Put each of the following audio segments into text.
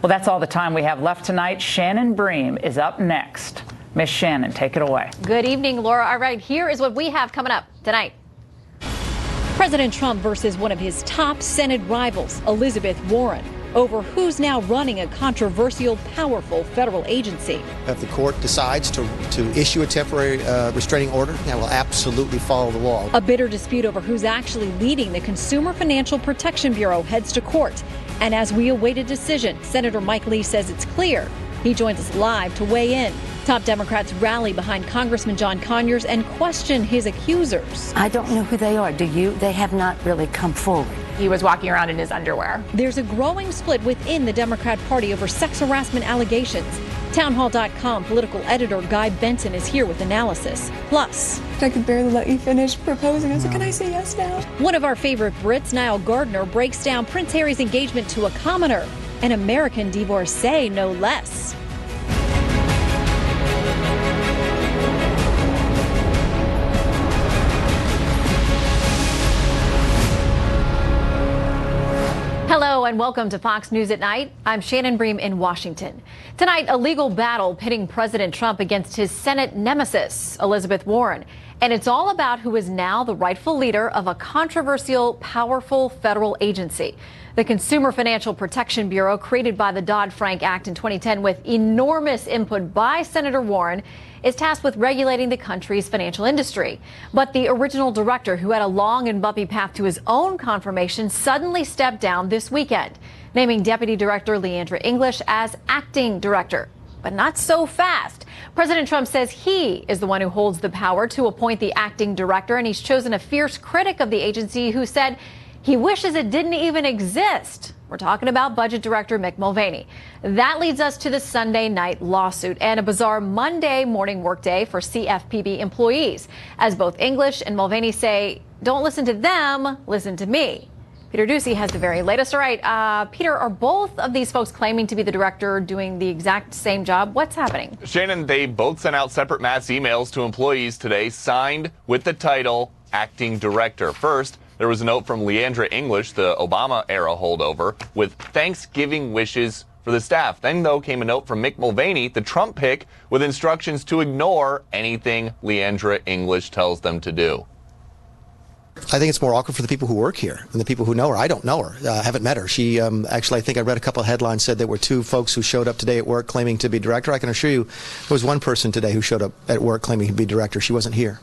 Well, that's all the time we have left tonight. Shannon Bream is up next. Miss Shannon, take it away. Good evening, Laura. All right, here is what we have coming up tonight. President Trump versus one of his top Senate rivals, Elizabeth Warren, over who's now running a controversial, powerful federal agency. If the court decides to issue a temporary restraining order, that will absolutely follow the law. A bitter dispute over who's actually leading the Consumer Financial Protection Bureau heads to court. And as we await a decision, Senator Mike Lee says it's clear. He joins us live to weigh in. Top Democrats rally behind Congressman John Conyers and question his accusers. I don't know who they are. Do you? They have not really come forward. He was walking around in his underwear. There's a growing split within the Democrat Party over sex harassment allegations. Townhall.com political editor Guy Benson is here with analysis. Plus, I could barely let you finish proposing. I said, can I say yes now? One of our favorite Brits, Niall Gardner, breaks down Prince Harry's engagement to a commoner, an American divorcee, no less. Hello and welcome to Fox News at Night. I'm Shannon Bream in Washington. Tonight, a legal battle pitting President Trump against his Senate nemesis, Elizabeth Warren. And it's all about who is now the rightful leader of a controversial, powerful federal agency. The Consumer Financial Protection Bureau, created by the Dodd-Frank Act in 2010 with enormous input by Senator Warren, is tasked with regulating the country's financial industry. But the original director, who had a long and bumpy path to his own confirmation, suddenly stepped down this weekend, naming Deputy Director Leandra English as acting director. But not so fast. President Trump says he is the one who holds the power to appoint the acting director, and he's chosen a fierce critic of the agency who said he wishes it didn't even exist. We're talking about Budget Director Mick Mulvaney. That leads us to the Sunday night lawsuit and a bizarre Monday morning workday for CFPB employees, as both English and Mulvaney say, don't listen to them, listen to me. Peter Ducey has the very latest. All right, Peter, are both of these folks claiming to be the director doing the exact same job? What's happening? Shannon, they both sent out separate mass emails to employees today, signed with the title Acting Director. First, there was a note from Leandra English, the Obama-era holdover, with Thanksgiving wishes for the staff. Then, though, came a note from Mick Mulvaney, the Trump pick, with instructions to ignore anything Leandra English tells them to do. I think it's more awkward for the people who work here and the people who know her. I don't know her. I haven't met her. She actually, I think I read a couple of headlines said there were two folks who showed up today at work claiming to be director. I can assure you there was one person today who showed up at work claiming to be director. She wasn't here.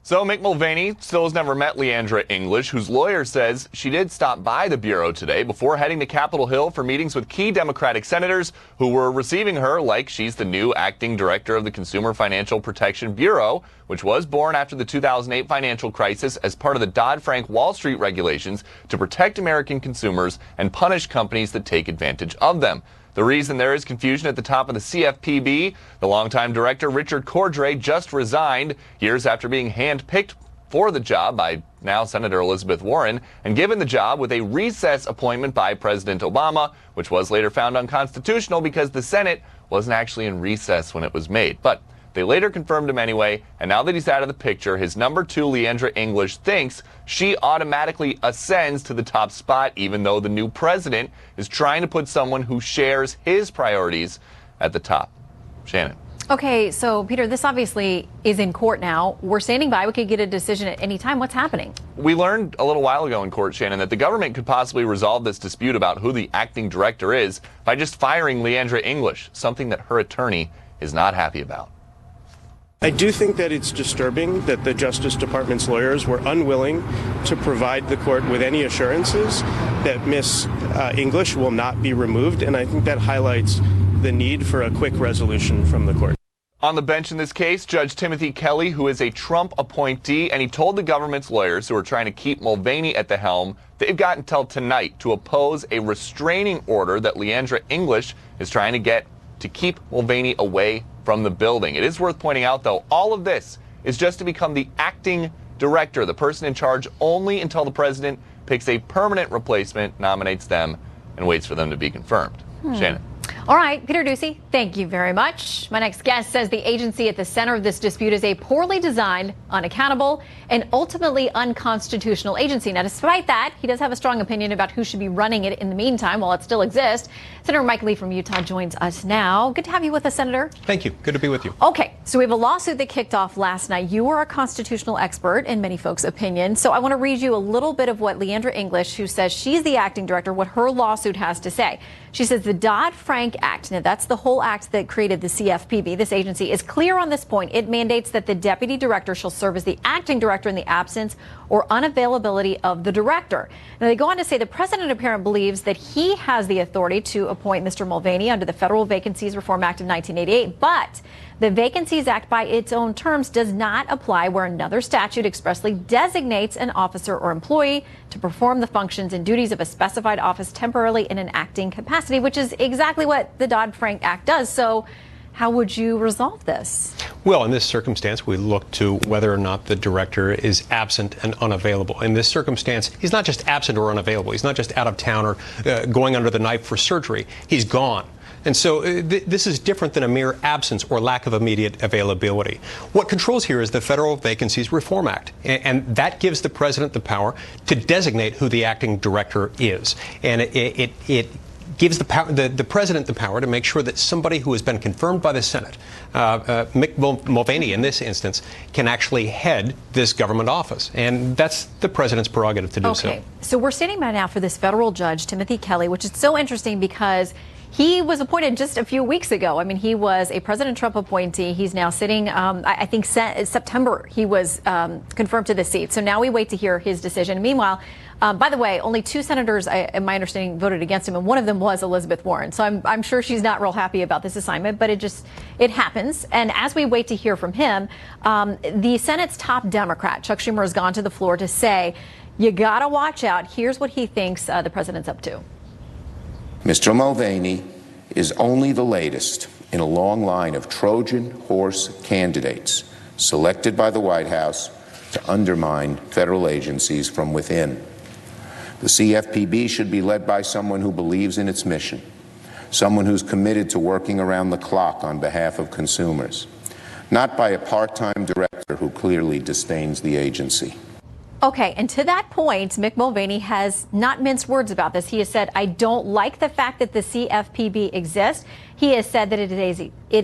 So Mick Mulvaney still has never met Leandra English, whose lawyer says she did stop by the Bureau today before heading to Capitol Hill for meetings with key Democratic senators who were receiving her like she's the new acting director of the Consumer Financial Protection Bureau, which was born after the 2008 financial crisis as part of the Dodd-Frank Wall Street regulations to protect American consumers and punish companies that take advantage of them. The reason there is confusion at the top of the CFPB, the longtime director Richard Cordray just resigned years after being handpicked for the job by now Senator Elizabeth Warren and given the job with a recess appointment by President Obama, which was later found unconstitutional because the Senate wasn't actually in recess when it was made. But they later confirmed him anyway, and now that he's out of the picture, his number two, Leandra English, thinks she automatically ascends to the top spot, even though the new president is trying to put someone who shares his priorities at the top. Shannon. Okay, so Peter, this obviously is in court now. We're standing by. We could get a decision at any time. What's happening? We learned a little while ago in court, Shannon, that the government could possibly resolve this dispute about who the acting director is by just firing Leandra English, something that her attorney is not happy about. I do think that it's disturbing that the Justice Department's lawyers were unwilling to provide the court with any assurances that Ms. English will not be removed, and I think that highlights the need for a quick resolution from the court. On the bench in this case, Judge Timothy Kelly, who is a Trump appointee, and he told the government's lawyers who are trying to keep Mulvaney at the helm, they've got until tonight to oppose a restraining order that Leandra English is trying to get to keep Mulvaney away from the building. It is worth pointing out, though, all of this is just to become the acting director, the person in charge only until the president picks a permanent replacement, nominates them, and waits for them to be confirmed. Shannon. All right, Peter Ducey, thank you very much. My next guest says the agency at the center of this dispute is a poorly designed, unaccountable, and ultimately unconstitutional agency. Now, despite that, he does have a strong opinion about who should be running it in the meantime while it still exists. Senator Mike Lee from Utah joins us now. Good to have you with us, Senator. Thank you. Good to be with you. Okay, so we have a lawsuit that kicked off last night. You are a constitutional expert in many folks' opinion. So I want to read you a little bit of what Leandra English, who says she's the acting director, what her lawsuit has to say. She says the Dodd-Frank Act, now that's the whole act that created the CFPB, this agency, is clear on this point. It mandates that the deputy director shall serve as the acting director in the absence or unavailability of the director. Now, they go on to say the president apparently believes that he has the authority to appoint Mr. Mulvaney under the Federal Vacancies Reform Act of 1988, but the Vacancies Act by its own terms does not apply where another statute expressly designates an officer or employee to perform the functions and duties of a specified office temporarily in an acting capacity, which is exactly what the Dodd-Frank Act does. So how would you resolve this? Well, in this circumstance, we look to whether or not the director is absent and unavailable. In this circumstance, he's not just absent or unavailable. He's not just out of town or going under the knife for surgery. He's gone. And so this is different than a mere absence or lack of immediate availability. What controls here is the Federal Vacancies Reform Act, and that gives the president the power to designate who the acting director is. And it gives the president the power to make sure that somebody who has been confirmed by the Senate, Mick Mulvaney in this instance, can actually head this government office. And that's the president's prerogative to do so. Okay, so we're standing by now for this federal judge, Timothy Kelly, which is so interesting because he was appointed just a few weeks ago. I mean, he was a President Trump appointee. He's now sitting, I think September, he was confirmed to the seat. So now we wait to hear his decision. Meanwhile, by the way, only 2 senators, in my understanding, voted against him, and one of them was Elizabeth Warren. So I'm sure she's not real happy about this assignment, but it happens. And as we wait to hear from him, the Senate's top Democrat, Chuck Schumer, has gone to the floor to say, you got to watch out. Here's what he thinks the president's up to. Mr. Mulvaney is only the latest in a long line of Trojan horse candidates selected by the White House to undermine federal agencies from within. The CFPB should be led by someone who believes in its mission, someone who's committed to working around the clock on behalf of consumers, not by a part-time director who clearly disdains the agency. Okay, and to that point, Mick Mulvaney has not minced words about this. He has said, I don't like the fact that the CFPB exists. He has said that it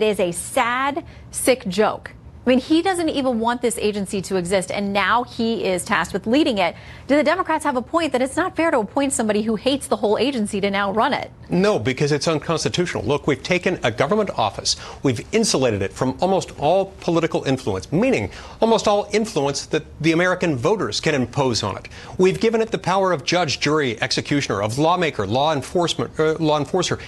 is a sad, sick joke. I mean, he doesn't even want this agency to exist, and now he is tasked with leading it. Do the Democrats have a point that it's not fair to appoint somebody who hates the whole agency to now run it? No, because it's unconstitutional. Look, we've taken a government office, we've insulated it from almost all political influence, meaning almost all influence that the American voters can impose on it. We've given it the power of judge, jury, executioner, of lawmaker, law enforcer,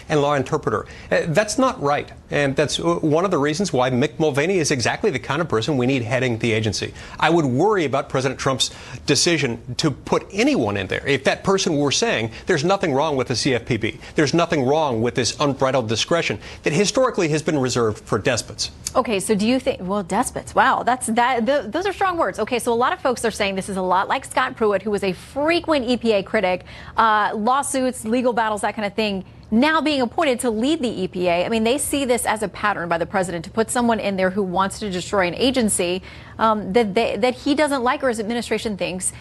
and law interpreter. That's not right, and that's one of the reasons why Mick Mulvaney is exactly the kind of person we need heading the agency. I would worry about President Trump's decision to put anyone in there. If that person were saying there's nothing wrong with the CFPB, there's nothing wrong with this unbridled discretion that historically has been reserved for despots. Okay, so do you think, well, despots, wow, those are strong words. Okay, so a lot of folks are saying this is a lot like Scott Pruitt, who was a frequent EPA critic, lawsuits, legal battles, that kind of thing, now being appointed to lead the EPA. I mean, they see this as a pattern by the president to put someone in there who wants to destroy an agency that he doesn't like or his administration thinks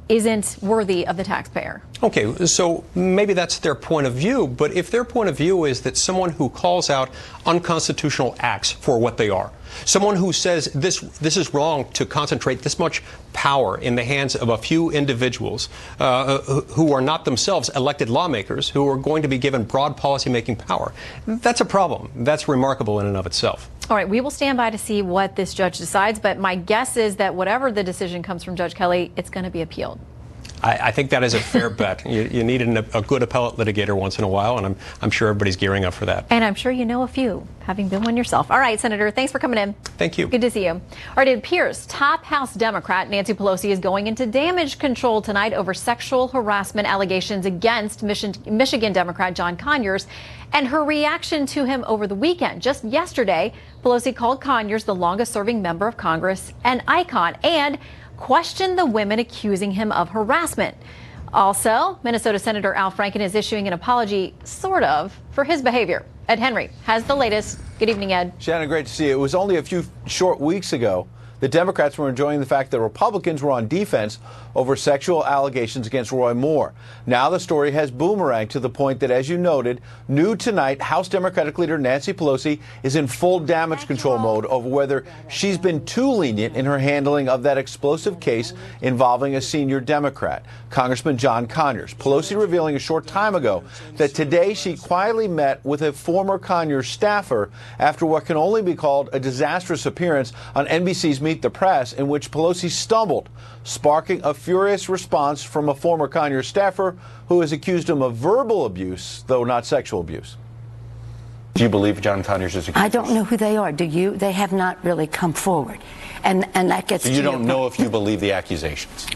isn't worthy of the taxpayer. Okay, so maybe that's their point of view, but if their point of view is that someone who calls out unconstitutional acts for what they are, someone who says this is wrong to concentrate this much power in the hands of a few individuals who are not themselves elected lawmakers, who are going to be given broad policymaking power, that's a problem. That's remarkable in and of itself. All right, we will stand by to see what this judge decides, but my guess is that whatever the decision comes from Judge Kelly, it's going to be appealed. I think that is a fair bet. You need a good appellate litigator once in a while, and I'm sure everybody's gearing up for that. And I'm sure you know a few, having been one yourself. All right, Senator, thanks for coming in. Thank you. Good to see you. All right, it appears top House Democrat Nancy Pelosi is going into damage control tonight over sexual harassment allegations against Michigan Democrat John Conyers and her reaction to him over the weekend. Just yesterday, Pelosi called Conyers, the longest-serving member of Congress, an icon and questioned the women accusing him of harassment. Also, Minnesota Senator Al Franken is issuing an apology, sort of, for his behavior. Ed Henry has the latest. Good evening, Ed. Shannon, great to see you. It was only a few short weeks ago the Democrats were enjoying the fact that Republicans were on defense over sexual allegations against Roy Moore. Now the story has boomeranged to the point that, as you noted, new tonight, House Democratic leader Nancy Pelosi is in full damage control mode over whether she's been too lenient in her handling of that explosive case involving a senior Democrat, Congressman John Conyers. Pelosi revealing a short time ago that today she quietly met with a former Conyers staffer after what can only be called a disastrous appearance on NBC's Meet the Press, in which Pelosi stumbled, sparking a furious response from a former Conyers staffer who has accused him of verbal abuse, though not sexual abuse. Do you believe John Conyers is accused? I don't know who they are. Do you? They have not really come forward. And that gets so to you your don't know point. if you believe the accusations?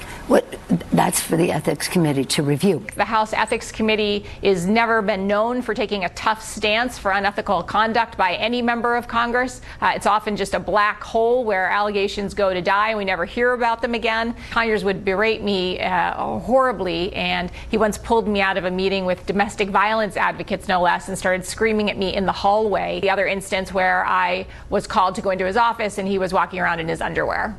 That's for the Ethics Committee to review. The House Ethics Committee has never been known for taking a tough stance for unethical conduct by any member of Congress. It's often just a black hole where allegations go to die and we never hear about them again. Conyers would berate me horribly, and he once pulled me out of a meeting with domestic violence advocates, no less, and started screaming at me in the hallway. The other instance where I was called to go into his office and he was walking around in his underwear.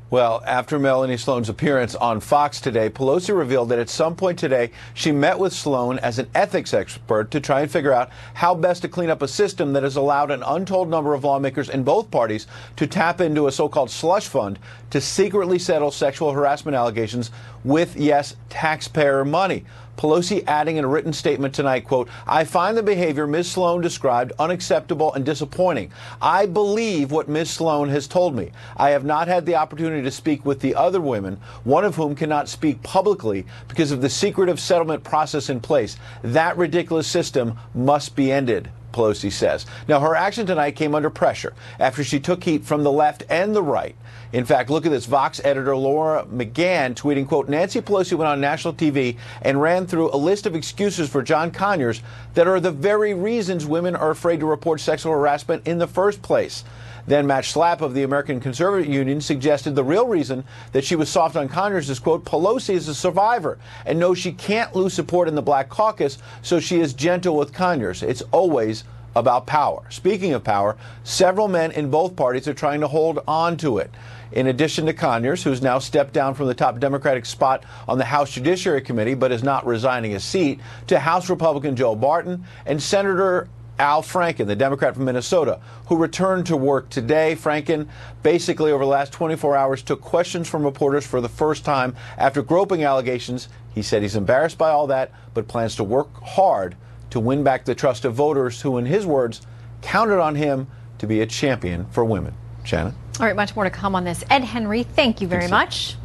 Well, after Melanie Sloan's appearance on Fox today, Pelosi revealed that at some point today she met with Sloan as an ethics expert to try and figure out how best to clean up a system that has allowed an untold number of lawmakers in both parties to tap into a so-called slush fund to secretly settle sexual harassment allegations with, yes, taxpayer money. Pelosi adding in a written statement tonight, quote, "I find the behavior Ms. Sloan described unacceptable and disappointing. I believe what Ms. Sloan has told me. I have not had the opportunity to speak with the other women, one of whom cannot speak publicly because of the secretive settlement process in place. That ridiculous system must be ended," Pelosi says. Now, her action tonight came under pressure after she took heat from the left and the right. In fact, look at this. Vox editor Laura McGann tweeting, quote, "Nancy Pelosi went on national TV and ran through a list of excuses for John Conyers that are the very reasons women are afraid to report sexual harassment in the first place." Then Matt Schlapp of the American Conservative Union suggested the real reason that she was soft on Conyers is, quote, "Pelosi is a survivor and knows she can't lose support in the Black Caucus, so she is gentle with Conyers. It's always about power." Speaking of power, several men in both parties are trying to hold on to it. In addition to Conyers, who's now stepped down from the top Democratic spot on the House Judiciary Committee but is not resigning his seat, to House Republican Joe Barton and Senator Al Franken, the Democrat from Minnesota, who returned to work today. Franken basically over the last 24 hours took questions from reporters for the first time after groping allegations. He said he's embarrassed by all that, but plans to work hard to win back the trust of voters who, in his words, counted on him to be a champion for women. Shannon? All right, much more to come on this. Ed Henry, thank you very much.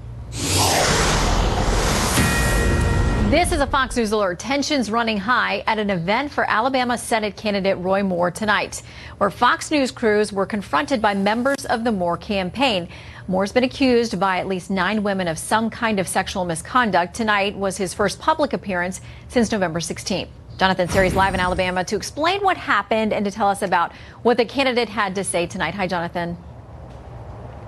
This is a Fox News alert. Tensions running high at an event for Alabama Senate candidate Roy Moore tonight, where Fox News crews were confronted by members of the Moore campaign. Moore's been accused by at least 9 women of some kind of sexual misconduct. Tonight was his first public appearance since November 16th. Jonathan Seri's live in Alabama to explain what happened and to tell us about what the candidate had to say tonight. Hi, Jonathan.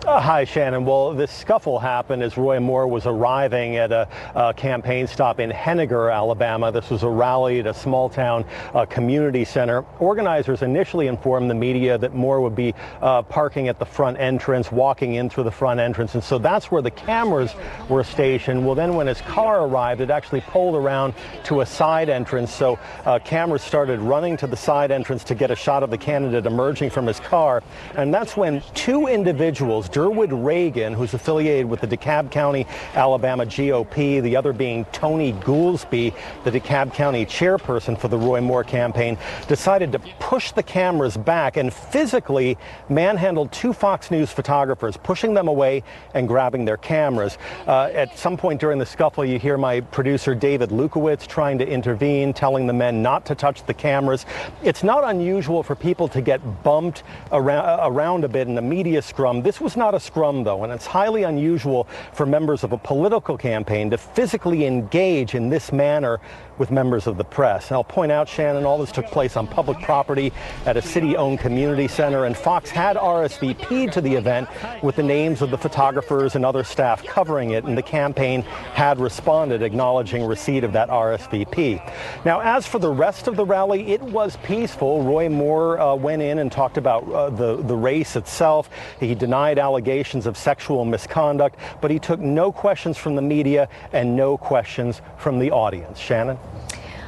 Hi, Shannon. Well, this scuffle happened as Roy Moore was arriving at a campaign stop in Henniger, Alabama. This was a rally at a small town community center. Organizers initially informed the media that Moore would be parking at the front entrance, walking in through the front entrance. And so that's where the cameras were stationed. Well, then when his car arrived, it actually pulled around to a side entrance. So cameras started running to the side entrance to get a shot of the candidate emerging from his car. And that's when 2 individuals, Derwood Reagan, who's affiliated with the DeKalb County, Alabama GOP, the other being Tony Goolsby, the DeKalb County chairperson for the Roy Moore campaign, decided to push the cameras back and physically manhandled 2 Fox News photographers, pushing them away and grabbing their cameras. At some point during the scuffle, you hear my producer David Lukowitz trying to intervene, telling the men not to touch the cameras. It's not unusual for people to get bumped around a bit in the media scrum. This was not a scrum, though, and it's highly unusual for members of a political campaign to physically engage in this manner with members of the press. And I'll point out, Shannon, all this took place on public property at a city-owned community center, and Fox had RSVP'd to the event with the names of the photographers and other staff covering it, and the campaign had responded, acknowledging receipt of that RSVP. Now, as for the rest of the rally, it was peaceful. Roy Moore went in and talked about the race itself. He denied allegations of sexual misconduct, but he took no questions from the media and no questions from the audience. Shannon?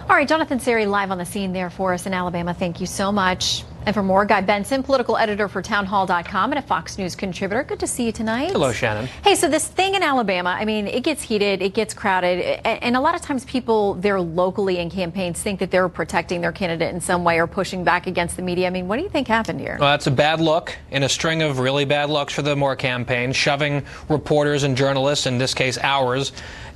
All right, Jonathan Seri live on the scene there for us in Alabama. Thank you so much. And for more, Guy Benson, political editor for townhall.com and a Fox News contributor. Good to see you tonight. Hello, Shannon. Hey, so this thing in Alabama, I mean, it gets heated, it gets crowded, and a lot of times people there locally in campaigns think that they're protecting their candidate in some way or pushing back against the media. I mean, what do you think happened here? Well, that's a bad look in a string of really bad looks for the Moore campaign, shoving reporters and journalists, in this case ours,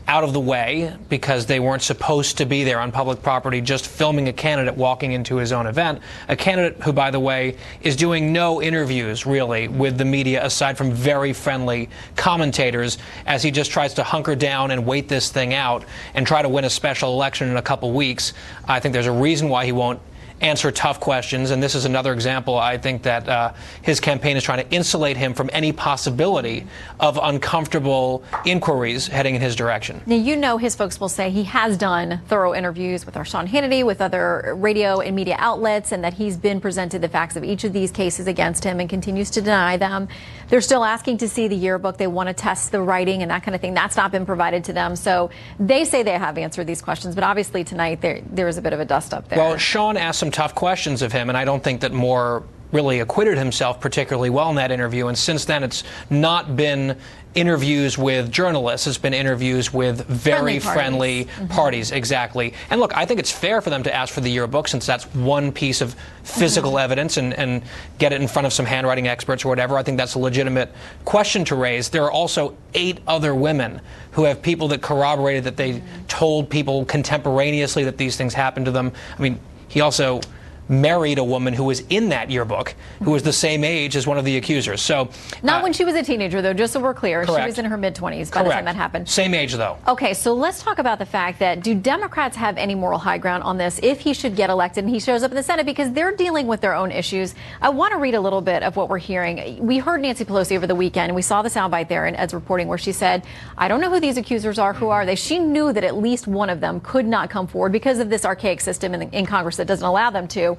out of the way because they weren't supposed to be there on public property just filming a candidate walking into his own event. A candidate who, by the way, is doing no interviews, really, with the media aside from very friendly commentators as he just tries to hunker down and wait this thing out and try to win a special election in a couple weeks. I think there's a reason why he won't answer tough questions, and this is another example. I think that his campaign is trying to insulate him from any possibility of uncomfortable inquiries heading in his direction. Now, you know his folks will say he has done thorough interviews with our Sean Hannity, with other radio and media outlets, and that he's been presented the facts of each of these cases against him and continues to deny them. They're still asking to see the yearbook. They want to test the writing and that kind of thing. That's not been provided to them. So they say they have answered these questions, but obviously tonight there was a bit of a dust up there. Well, Sean asked some tough questions of him, and I don't think that Moore really acquitted himself particularly well in that interview. And since then, it's not been interviews with journalists. It's been interviews with very friendly parties. Exactly. And look, I think it's fair for them to ask for the yearbook since that's one piece of physical evidence and get it in front of some handwriting experts or whatever. I think that's a legitimate question to raise. There are also 8 other women who have people that corroborated that they told people contemporaneously that these things happened to them. I mean, he also married a woman who was in that yearbook, who was the same age as one of the accusers. So not when she was a teenager, though, just so we're clear. Correct. She was in her mid-20s by the time that happened. Same age, though. Okay, so let's talk about the fact that do Democrats have any moral high ground on this if he should get elected and he shows up in the Senate, because they're dealing with their own issues. I want to read a little bit of what we're hearing. We heard Nancy Pelosi over the weekend, and we saw the soundbite there in Ed's reporting where she said, I don't know who these accusers are. Who are they? She knew that at least one of them could not come forward because of this archaic system in Congress that doesn't allow them to.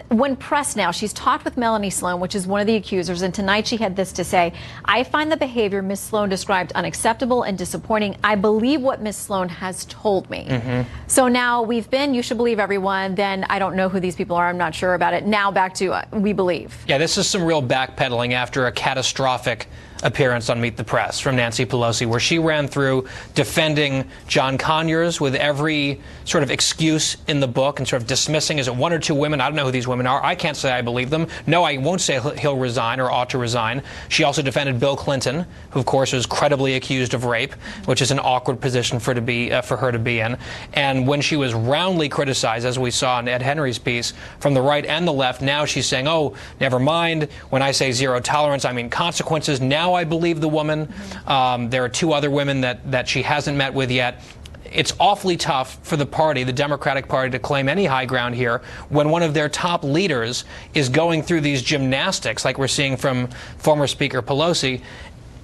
When pressed now, she's talked with Melanie Sloan, which is one of the accusers, and tonight she had this to say: I find the behavior Ms. Sloan described unacceptable and disappointing. I believe what Ms. Sloan has told me. So now we've been, you should believe everyone, then I don't know who these people are, I'm not sure about it. Now back to we believe. Yeah, this is some real backpedaling after a catastrophic appearance on Meet the Press from Nancy Pelosi, where she ran through defending John Conyers with every sort of excuse in the book and sort of dismissing, is it 1 or 2 women? I don't know who these women are. I can't say I believe them. No, I won't say he'll resign or ought to resign. She also defended Bill Clinton, who of course was credibly accused of rape, which is an awkward position for her to be in. And when she was roundly criticized, as we saw in Ed Henry's piece, from the right and the left, now she's saying, oh, never mind. When I say zero tolerance, I mean consequences. Now I believe the woman. There are 2 other women that she hasn't met with yet. It's awfully tough for the party, the Democratic Party, to claim any high ground here when one of their top leaders is going through these gymnastics like we're seeing from former Speaker Pelosi.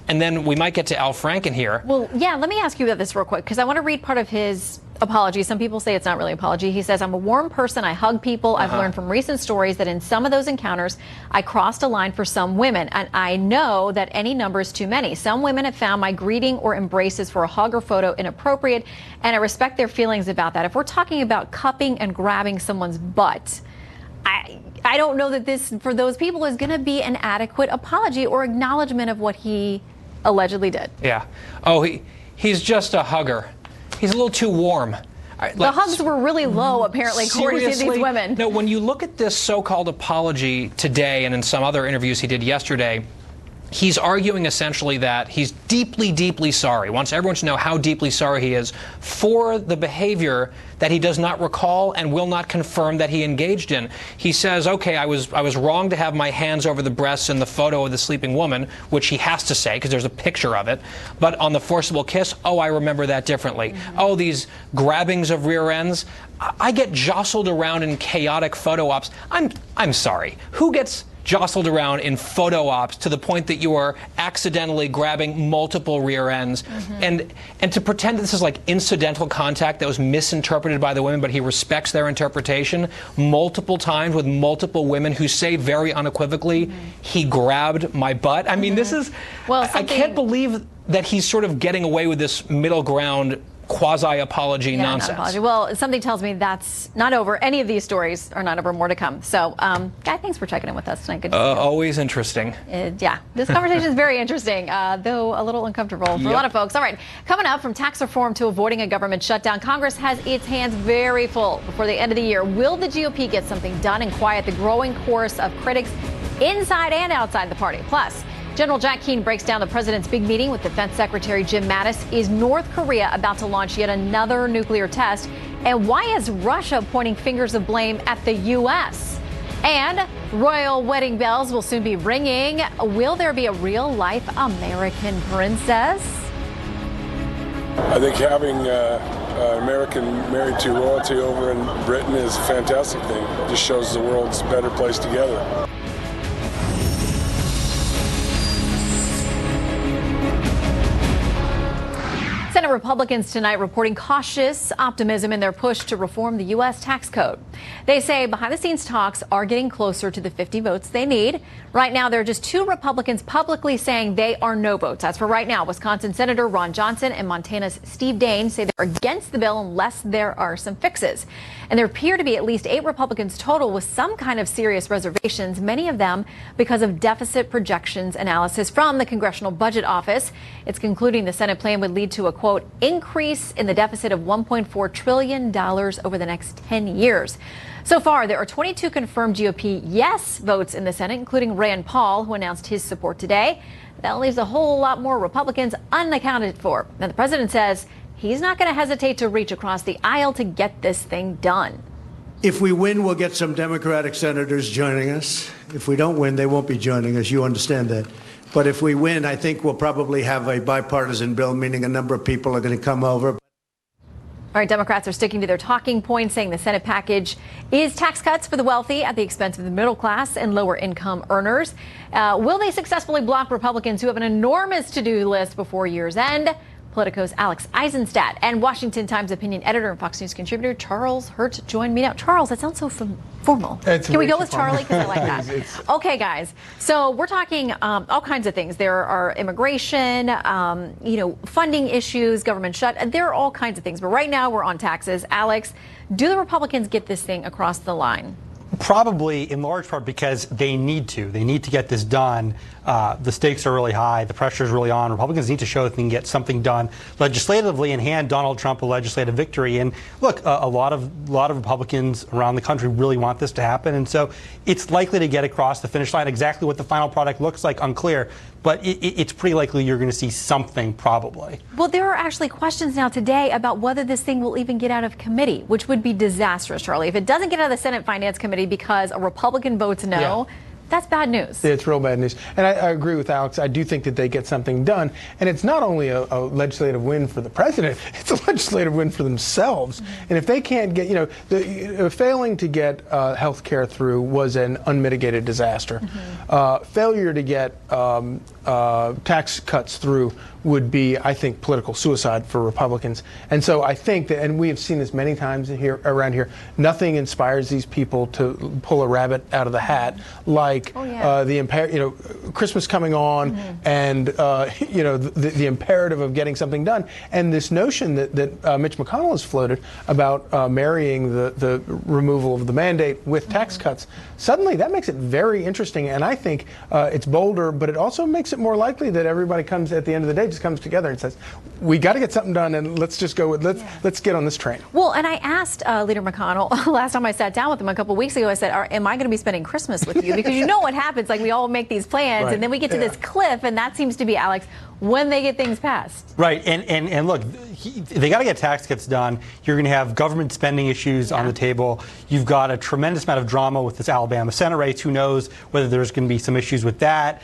And then we might get to Al Franken here. Well, yeah, let me ask you about this real quick, because I want to read part of his apology. Some people say it's not really an apology. He says, I'm a warm person. I hug people. I've learned from recent stories that in some of those encounters, I crossed a line for some women. And I know that any number is too many. Some women have found my greeting or embraces for a hug or photo inappropriate, and I respect their feelings about that. If we're talking about cupping and grabbing someone's butt, I don't know that this, for those people, is going to be an adequate apology or acknowledgement of what he allegedly did. Yeah. Oh, he's just a hugger. He's a little too warm. The hugs were really low, apparently, according to these women. No, when you look at this so-called apology today and in some other interviews he did yesterday, he's arguing essentially that he's deeply, deeply sorry, wants everyone to know how deeply sorry he is for the behavior that he does not recall and will not confirm that he engaged in. He says, okay, I was wrong to have my hands over the breasts in the photo of the sleeping woman, which he has to say because there's a picture of it. But on the forcible kiss, oh, I remember that differently. Oh, these grabbings of rear ends. I get jostled around in chaotic photo ops. I'm sorry. Who gets jostled around in photo ops to the point that you are accidentally grabbing multiple rear ends? And to pretend that this is like incidental contact that was misinterpreted by the women, but he respects their interpretation multiple times with multiple women who say very unequivocally, he grabbed my butt. I mean, this is, I can't believe that he's sort of getting away with this middle ground quasi-apology nonsense. Apology. Well, something tells me that's not over. Any of these stories are not over. More to come. So, Guy, thanks for checking in with us tonight. Good to see you. Always interesting. Yeah, this conversation is very interesting, though a little uncomfortable for a lot of folks. All right, coming up, from tax reform to avoiding a government shutdown, Congress has its hands very full before the end of the year. Will the GOP get something done and quiet the growing chorus of critics inside and outside the party? Plus, General Jack Keane breaks down the president's big meeting with Defense Secretary Jim Mattis. Is North Korea about to launch yet another nuclear test? And why is Russia pointing fingers of blame at the U.S.? And royal wedding bells will soon be ringing. Will there be a real-life American princess? I think having an American married to royalty over in Britain is a fantastic thing. It just shows the world's a better place together. Senate Republicans tonight reporting cautious optimism in their push to reform the U.S. tax code. They say behind-the-scenes talks are getting closer to the 50 votes they need. Right now, there are just 2 Republicans publicly saying they are no votes. As for right now, Wisconsin Senator Ron Johnson and Montana's Steve Daines say they're against the bill unless there are some fixes. And there appear to be at least 8 Republicans total with some kind of serious reservations, many of them because of deficit projections analysis from the Congressional Budget Office. It's concluding the Senate plan would lead to a, quote, increase in the deficit of $1.4 trillion over the next 10 years. So far, there are 22 confirmed GOP yes votes in the Senate, including Rand Paul, who announced his support today. That leaves a whole lot more Republicans unaccounted for. Now, the president says he's not going to hesitate to reach across the aisle to get this thing done. If we win, we'll get some Democratic senators joining us. If we don't win, they won't be joining us. You understand that. But if we win, I think we'll probably have a bipartisan bill, meaning a number of people are going to come over. All right, Democrats are sticking to their talking points, saying the Senate package is tax cuts for the wealthy at the expense of the middle class and lower income earners. Will they successfully block Republicans who have an enormous to-do list before year's end? Politico's Alex Eisenstadt and Washington Times opinion editor and Fox News contributor Charles Hurt join me now. Charles, that sounds so formal. Can we go with Charlie? Because I like that. Okay, guys. So we're talking all kinds of things. There are immigration, funding issues, government shut. There are all kinds of things. But right now we're on taxes. Alex, do the Republicans get this thing across the line? Probably in large part because they need to. They need to get this done. The stakes are really high. The pressure is really on. Republicans need to show that they can get something done legislatively and hand Donald Trump a legislative victory. And look, a lot of Republicans around the country really want this to happen. And so it's likely to get across the finish line. Exactly what the final product looks like, unclear. But it's pretty likely you're going to see something, probably. Well, there are actually questions now today about whether this thing will even get out of committee, which would be disastrous, Charlie. If it doesn't get out of the Senate Finance Committee because a Republican votes no, that's bad news. It's real bad news. And I agree with Alex. I do think that they get something done. And it's not only a legislative win for the president, it's a legislative win for themselves. And if they can't get, failing to get health care through was an unmitigated disaster. Failure to get tax cuts through would be, I think, political suicide for Republicans. And so I think that, and we have seen this many times around here, nothing inspires these people to pull a rabbit out of the hat like Christmas coming on and the imperative of getting something done. And this notion that Mitch McConnell has floated about marrying the removal of the mandate with tax cuts, suddenly that makes it very interesting. And I think it's bolder, but it also makes it more likely that everybody comes at the end of the day, just comes together and says, we got to get something done, and let's just go with let's get on this train. Well, and I asked Leader McConnell last time I sat down with him a couple weeks ago. I said, am I going to be spending Christmas with you? Because know what happens. Like, we all make these plans, Right. and then we get to this cliff, and that seems to be, Alex, when they get things passed. Right, and look, they got to get tax cuts done. You're going to have government spending issues on the table. You've got a tremendous amount of drama with this Alabama Senate race. Who knows whether there's going to be some issues with that.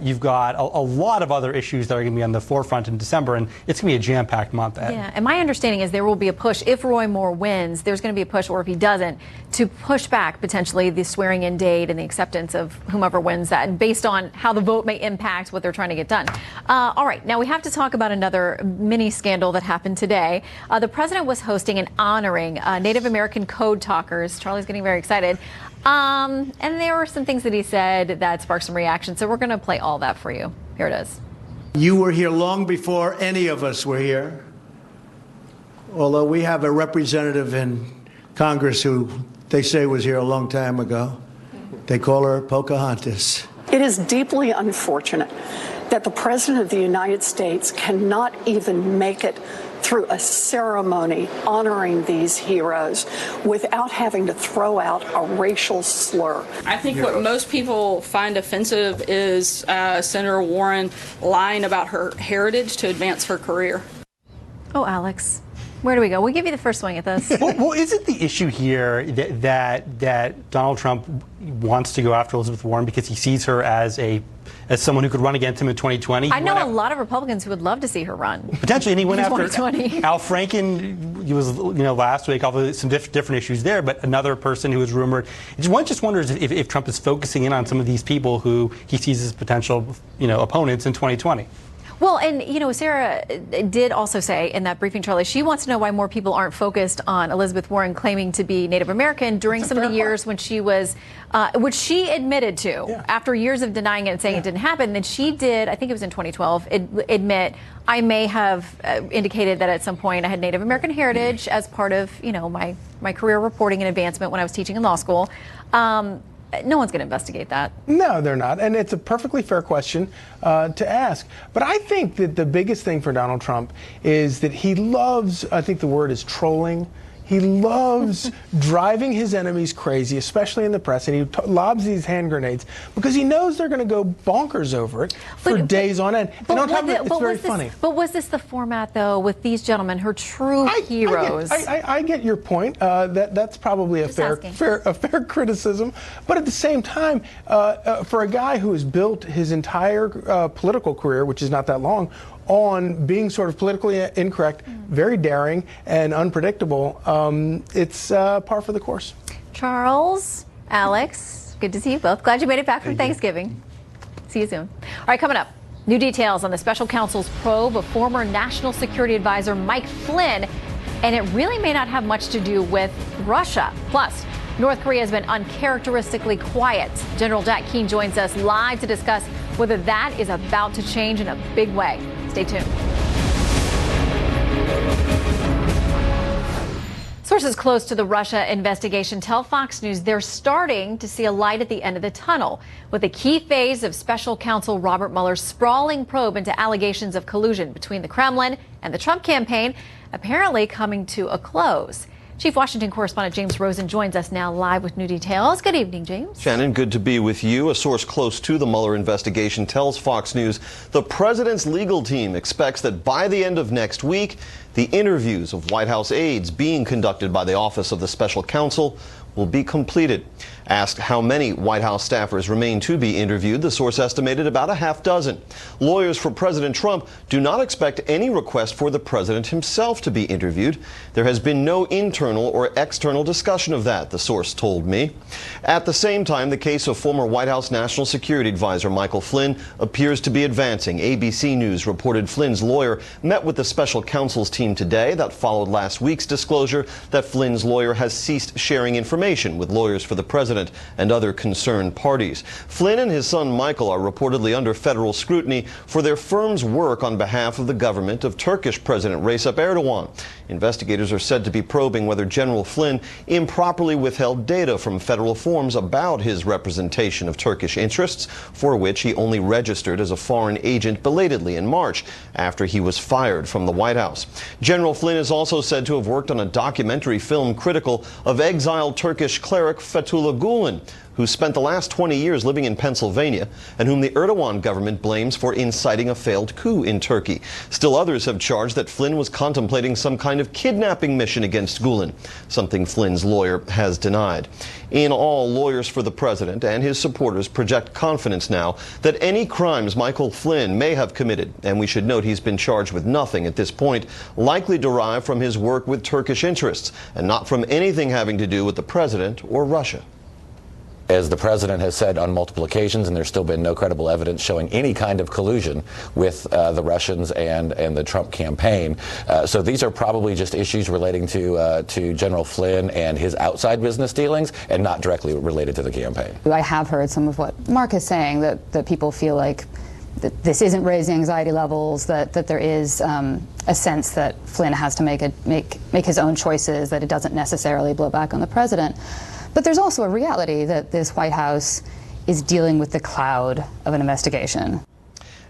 You've got a lot of other issues that are going to be on the forefront in December, and it's going to be a jam-packed month ahead. Yeah, and my understanding is there will be a push, if Roy Moore wins, there's going to be a push, or if he doesn't, to push back potentially the swearing-in date and the acceptance of whomever wins that, and based on how the vote may impact what they're trying to get done. All right, now we have to talk about another mini scandal that happened today. The president was hosting and honoring Native American code talkers. Charlie's getting very excited. And there were some things that he said that sparked some reaction, so we're going to play all that for you. Here it is. You were here long before any of us were here, although we have a representative in Congress who they say was here a long time ago. They call her Pocahontas. It is deeply unfortunate that the President of the United States cannot even make it through a ceremony honoring these heroes without having to throw out a racial slur. I think what most people find offensive is Senator Warren lying about her heritage to advance her career. Oh, Alex, where do we go? We'll give you the first swing at this. Well, isn't the issue here that Donald Trump wants to go after Elizabeth Warren because he sees her as someone who could run against him in 2020? I know a lot of Republicans who would love to see her run. Potentially, and he went in after 2020. Al Franken. He was, last week, although some different issues there, but another person who was rumored. One just wonders if Trump is focusing in on some of these people who he sees as potential, opponents in 2020. Well, and, Sarah did also say in that briefing, Charlie, she wants to know why more people aren't focused on Elizabeth Warren claiming to be Native American during some of the years when she was, which she admitted to after years of denying it and saying it didn't happen. Then she did, I think it was in 2012, admit, I may have indicated that at some point I had Native American heritage as part of, my career reporting and advancement when I was teaching in law school. No one's going to investigate that. No, they're not. And it's a perfectly fair question to ask. But I think that the biggest thing for Donald Trump is that he loves, I think the word is trolling. He loves driving his enemies crazy, especially in the press, and he lobs these hand grenades because he knows they're going to go bonkers over it for days on end. And on top of it, it's very funny. But was this the format, though, with these gentlemen, her true heroes? I get your point. That's probably a fair criticism. But at the same time, for a guy who has built his entire political career, which is not that long, on being sort of politically incorrect, very daring and unpredictable, it's par for the course. Charles, Alex, good to see you both. Glad you made it back from Thanksgiving. See you soon. All right, coming up, new details on the special counsel's probe of former National Security Advisor Mike Flynn, and it really may not have much to do with Russia. Plus, North Korea has been uncharacteristically quiet. General Jack Keane joins us live to discuss whether that is about to change in a big way. Stay tuned. Sources close to the Russia investigation tell Fox News they're starting to see a light at the end of the tunnel, with a key phase of special counsel Robert Mueller's sprawling probe into allegations of collusion between the Kremlin and the Trump campaign apparently coming to a close. Chief Washington correspondent James Rosen joins us now live with new details. Good evening, James. Shannon, good to be with you. A source close to the Mueller investigation tells Fox News the president's legal team expects that by the end of next week, the interviews of White House aides being conducted by the Office of the Special Counsel will be completed. Asked how many White House staffers remain to be interviewed, the source estimated about a half dozen. Lawyers for President Trump do not expect any request for the president himself to be interviewed. There has been no internal or external discussion of that, the source told me. At the same time, the case of former White House National Security Advisor Michael Flynn appears to be advancing. ABC News reported Flynn's lawyer met with the special counsel's team today. That followed last week's disclosure that Flynn's lawyer has ceased sharing information with lawyers for the president and other concerned parties. Flynn and his son Michael are reportedly under federal scrutiny for their firm's work on behalf of the government of Turkish President Recep Erdogan. Investigators are said to be probing whether General Flynn improperly withheld data from federal forms about his representation of Turkish interests, for which he only registered as a foreign agent belatedly in March, after he was fired from the White House. General Flynn is also said to have worked on a documentary film critical of exiled Turkish cleric Fethullah Gulen, who spent the last 20 years living in Pennsylvania and whom the Erdogan government blames for inciting a failed coup in Turkey. Still others have charged that Flynn was contemplating some kind of kidnapping mission against Gulen, something Flynn's lawyer has denied. In all, lawyers for the president and his supporters project confidence now that any crimes Michael Flynn may have committed, and we should note he's been charged with nothing at this point, likely derive from his work with Turkish interests and not from anything having to do with the president or Russia. As the president has said on multiple occasions, and there's still been no credible evidence showing any kind of collusion with the Russians and the Trump campaign. So these are probably just issues relating to General Flynn and his outside business dealings, and not directly related to the campaign. I have heard some of what Mark is saying, that people feel like that this isn't raising anxiety levels, that there is a sense that Flynn has to make his own choices, that it doesn't necessarily blow back on the president. But there's also a reality that this White House is dealing with the cloud of an investigation.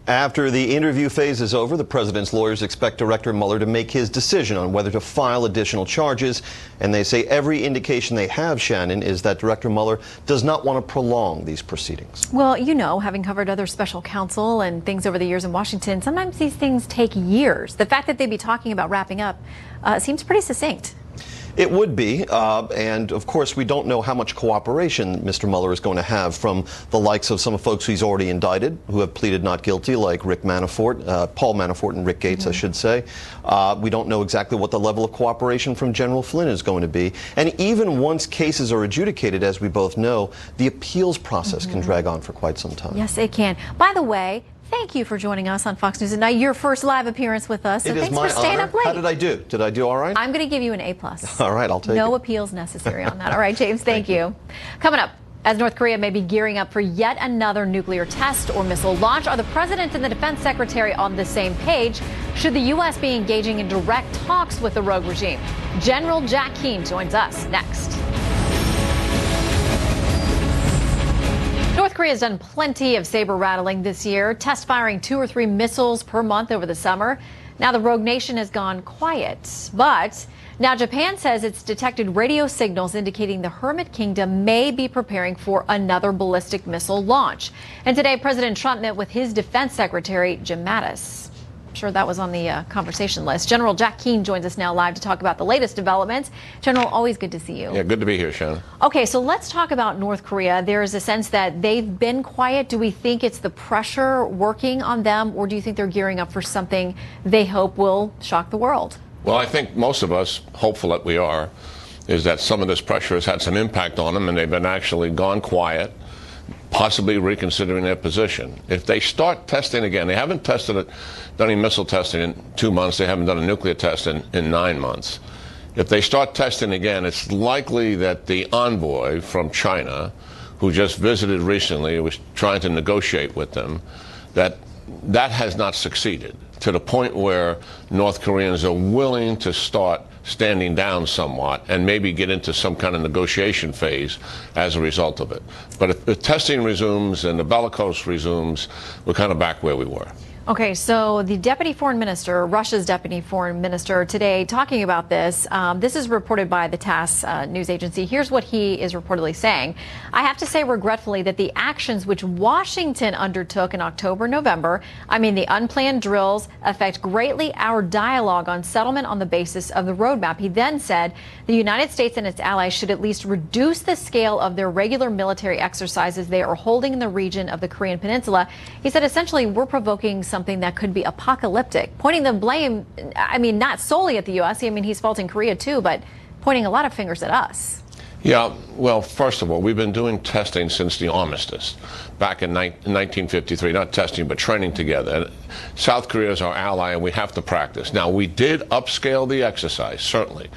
After the interview phase is over, the president's lawyers expect Director Mueller to make his decision on whether to file additional charges. And they say every indication they have, Shannon, is that Director Mueller does not want to prolong these proceedings. Well, you know, having covered other special counsel and things over the years in Washington, sometimes these things take years. The fact that they'd be talking about wrapping up seems pretty succinct. It would be, and of course we don't know how much cooperation Mr. Mueller is going to have from the likes of some of folks he's already indicted who have pleaded not guilty, like Rick Manafort, Paul Manafort and Rick Gates, I should say. We don't know exactly what the level of cooperation from General Flynn is going to be. And even once cases are adjudicated, as we both know, the appeals process can drag on for quite some time. Yes, it can. By the way, thank you for joining us on Fox News at Night, your first live appearance with us. So thanks for staying up late. How did I do? Did I do all right? I'm going to give you an A+. All right, I'll take it. No appeals necessary on that. All right, James, thank you. Coming up, as North Korea may be gearing up for yet another nuclear test or missile launch, are the president and the defense secretary on the same page? Should the U.S. be engaging in direct talks with the rogue regime? General Jack Keane joins us next. North Korea has done plenty of saber rattling this year, test firing 2 or 3 missiles per month over the summer. Now the rogue nation has gone quiet, but now Japan says it's detected radio signals indicating the Hermit Kingdom may be preparing for another ballistic missile launch. And today President Trump met with his defense secretary, Jim Mattis. I'm sure that was on the conversation list. General Jack Keane joins us now live to talk about the latest developments. General, always good to see you. Yeah, good to be here, Shannon. Okay, so let's talk about North Korea. There is a sense that they've been quiet. Do we think it's the pressure working on them, or do you think they're gearing up for something they hope will shock the world? Well, I think most of us, hopeful that we are, is that some of this pressure has had some impact on them, and they've been actually gone quiet, possibly reconsidering their position. If they start testing again, they haven't done any missile testing in 2 months, they haven't done a nuclear test in 9 months. If they start testing again, it's likely that the envoy from China, who just visited recently, was trying to negotiate with them, that has not succeeded to the point where North Koreans are willing to start standing down somewhat and maybe get into some kind of negotiation phase as a result of it. But if the testing resumes and the bellicose resumes, we're kind of back where we were. Okay, so the deputy foreign minister, Russia's deputy foreign minister, today talking about this. This is reported by the TASS news agency. Here's what he is reportedly saying. I have to say regretfully that the actions which Washington undertook in October, November, the unplanned drills, affect greatly our dialogue on settlement on the basis of the roadmap. He then said the United States and its allies should at least reduce the scale of their regular military exercises they are holding in the region of the Korean Peninsula. He said essentially we're provoking something that could be apocalyptic, pointing the blame, not solely at the U.S. He's faulting Korea too, but pointing a lot of fingers at us. Yeah, well, first of all, we've been doing testing since the armistice back in 1953, not testing, but training together. And South Korea is our ally, and we have to practice. Now, we did upscale the exercise, certainly,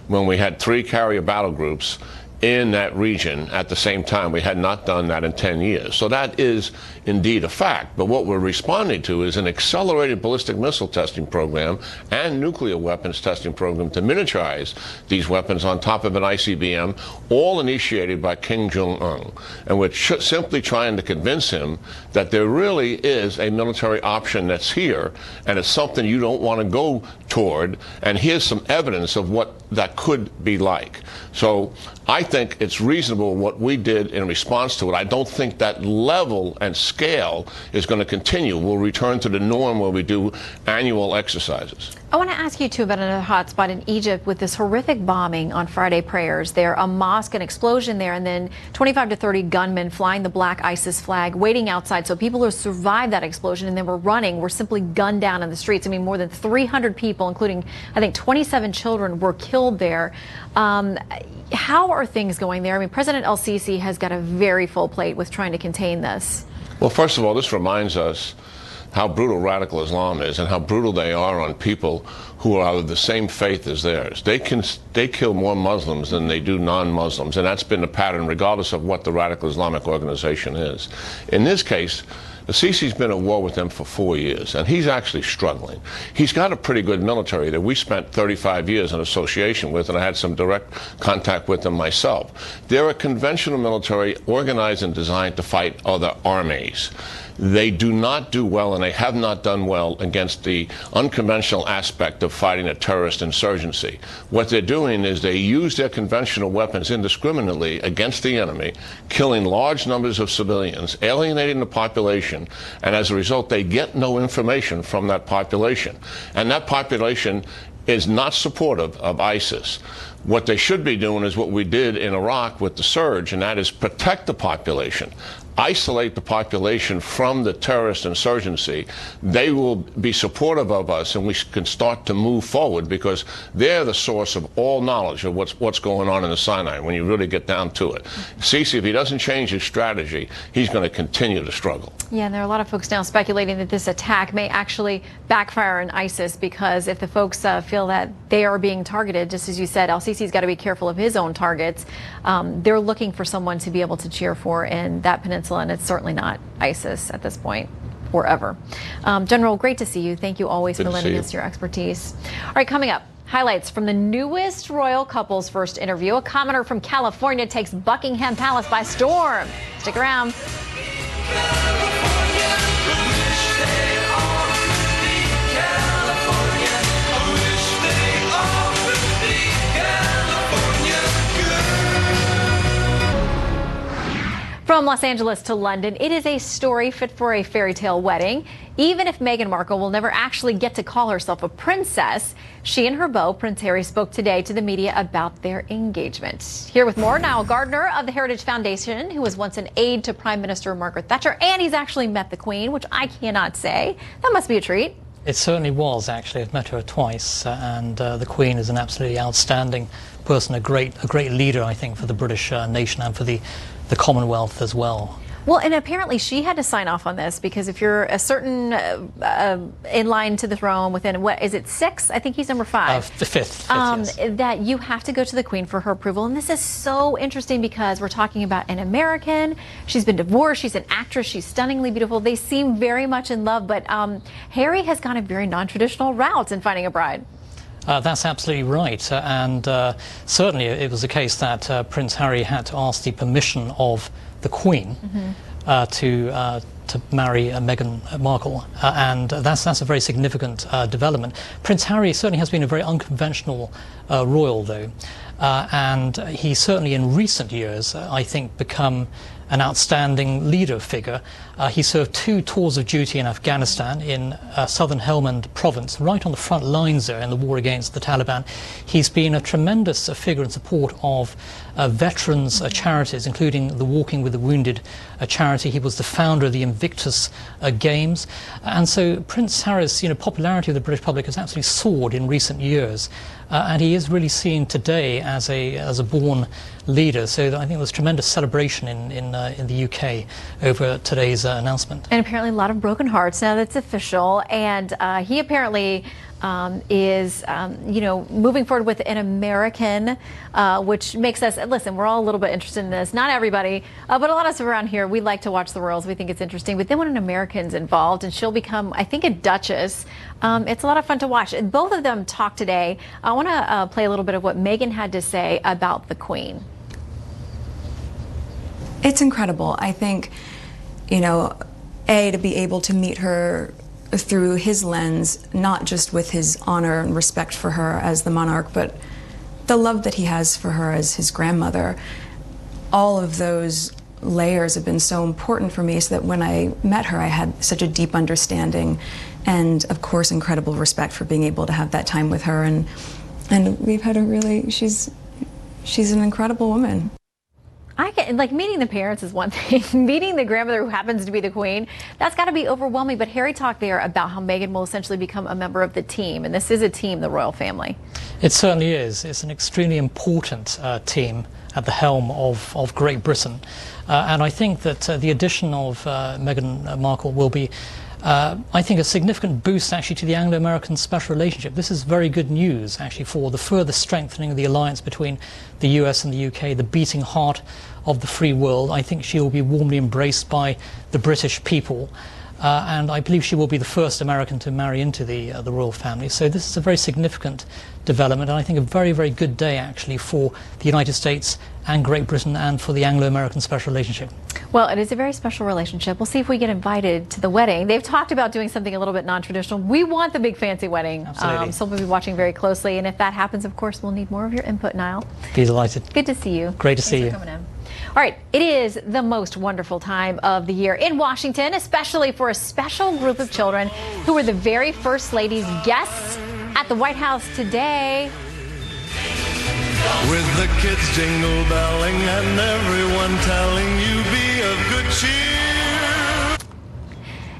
when we had 3 carrier battle groups in that region at the same time. We had not done that in 10 years. So that is indeed a fact. But what we're responding to is an accelerated ballistic missile testing program and nuclear weapons testing program to miniaturize these weapons on top of an ICBM, all initiated by Kim Jong-un. And we're simply trying to convince him that there really is a military option that's here, and it's something you don't want to go toward. And here's some evidence of what that could be like. So I think it's reasonable what we did in response to it. I don't think that level and scale is going to continue. We'll return to the norm where we do annual exercises. I want to ask you, too, about another hot spot in Egypt with this horrific bombing on Friday prayers there, a mosque, an explosion there, and then 25 to 30 gunmen flying the black ISIS flag, waiting outside. So people who survived that explosion and then were running were simply gunned down in the streets. I mean, more than 300 people, including, I think, 27 children, were killed there. How are things going there? I mean, President el-Sisi has got a very full plate with trying to contain this. Well, first of all, this reminds us how brutal radical Islam is and how brutal they are on people who are of the same faith as theirs. They kill more Muslims than they do non-Muslims, and that's been the pattern regardless of what the radical Islamic organization is. In this case, Sisi's been at war with them for 4 years, and he's actually struggling. He's got a pretty good military that we spent 35 years in association with, and I had some direct contact with them myself. They're a conventional military organized and designed to fight other armies. They do not do well, and they have not done well against the unconventional aspect of fighting a terrorist insurgency. What they're doing is they use their conventional weapons indiscriminately against the enemy, killing large numbers of civilians, alienating the population, and as a result, they get no information from that population. And that population is not supportive of ISIS. What they should be doing is what we did in Iraq with the surge, and that is protect the population. Isolate the population from the terrorist insurgency. They will be supportive of us, and we can start to move forward because they're the source of all knowledge of what's going on in the Sinai when you really get down to it. Sisi, if he doesn't change his strategy, he's going to continue to struggle. Yeah, and there are a lot of folks now speculating that this attack may actually backfire on ISIS because if the folks feel that they are being targeted, just as you said, el-Sisi's got to be careful of his own targets. They're looking for someone to be able to cheer for in that peninsula. And it's certainly not ISIS at this point or ever. General, great to see you. Thank you always for lending us your expertise. All right, coming up, highlights from the newest royal couple's first interview. A commoner from California takes Buckingham Palace by storm. Stick around. From Los Angeles to London, it is a story fit for a fairy tale wedding. Even if Meghan Markle will never actually get to call herself a princess, she and her beau, Prince Harry, spoke today to the media about their engagement. Here with more, Niall Gardner of the Heritage Foundation, who was once an aide to Prime Minister Margaret Thatcher, and he's actually met the Queen, which I cannot say. That must be a treat. It certainly was, actually. I've met her twice, and the Queen is an absolutely outstanding person, a great leader, I think, for the British nation and for the Commonwealth as well. Well, and apparently she had to sign off on this because if you're a certain in line to the throne within, what is it, 6? I think he's number 5. The fifth, yes. That you have to go to the Queen for her approval. And this is so interesting because we're talking about an American. She's been divorced. She's an actress. She's stunningly beautiful. They seem very much in love. But Harry has gone a very non-traditional route in finding a bride. That's absolutely right. And certainly it was the case that Prince Harry had to ask the permission of the Queen to marry Meghan Markle. And that's a very significant development. Prince Harry certainly has been a very unconventional royal, though. And he's certainly in recent years, I think, become an outstanding leader figure. He served 2 tours of duty in Afghanistan in southern Helmand province, right on the front lines there in the war against the Taliban. He's been a tremendous figure in support of veterans charities, including the Walking with the Wounded charity. He was the founder of the Invictus Games. And so Prince Harry's popularity with the British public has absolutely soared in recent years. And he is really seen today as a born leader. So I think there's tremendous celebration in the UK over today's announcement. And apparently a lot of broken hearts now that's official. And he apparently is, moving forward with an American, which makes us, listen, we're all a little bit interested in this. Not everybody, but a lot of us around here, we like to watch the royals. We think it's interesting. But then when an American's involved and she'll become, I think, a duchess, it's a lot of fun to watch. And both of them talk today. I want to play a little bit of what Meghan had to say about the Queen. It's incredible. I think, to be able to meet her through his lens, not just with his honor and respect for her as the monarch, but the love that he has for her as his grandmother, all of those layers have been so important for me, so that when I met her, I had such a deep understanding and, of course, incredible respect for being able to have that time with her. And we've had a really, she's an incredible woman. I get, like, meeting the parents is one thing. Meeting the grandmother who happens to be the queen, that's got to be overwhelming. But Harry talked there about how Meghan will essentially become a member of the team. And this is a team, the royal family. It certainly is. It's an extremely important team at the helm of Great Britain. And I think that the addition of Meghan Markle will be, I think, a significant boost actually to the Anglo-American special relationship. This is very good news actually for the further strengthening of the alliance between the US and the UK, the beating heart of the free world. I think she will be warmly embraced by the British people. And I believe she will be the first American to marry into the royal family. So this is a very significant development, and I think a very, very good day actually for the United States and Great Britain and for the Anglo-American special relationship. Well, it is a very special relationship. We'll see if we get invited to the wedding. They've talked about doing something a little bit non-traditional. We want the big fancy wedding. So we'll be watching very closely. And if that happens, of course, we'll need more of your input, Niall. Be delighted. Good to see you. Great to see you. Thanks for coming in. All right, it is the most wonderful time of the year in Washington, especially for a special group of children who were the very first lady's guests at the White House today. With the kids jingle belling and everyone telling you be of good cheer.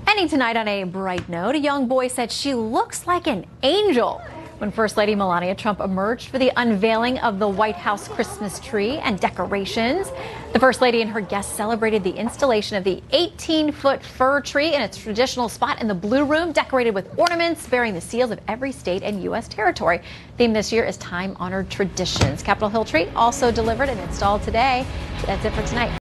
Ending tonight on a bright note, a young boy said she looks like an angel when First Lady Melania Trump emerged for the unveiling of the White House Christmas tree and decorations. The First Lady and her guests celebrated the installation of the 18-foot fir tree in its traditional spot in the Blue Room, decorated with ornaments bearing the seals of every state and U.S. territory. Theme this year is time-honored traditions. Capitol Hill tree also delivered and installed today. That's it for tonight.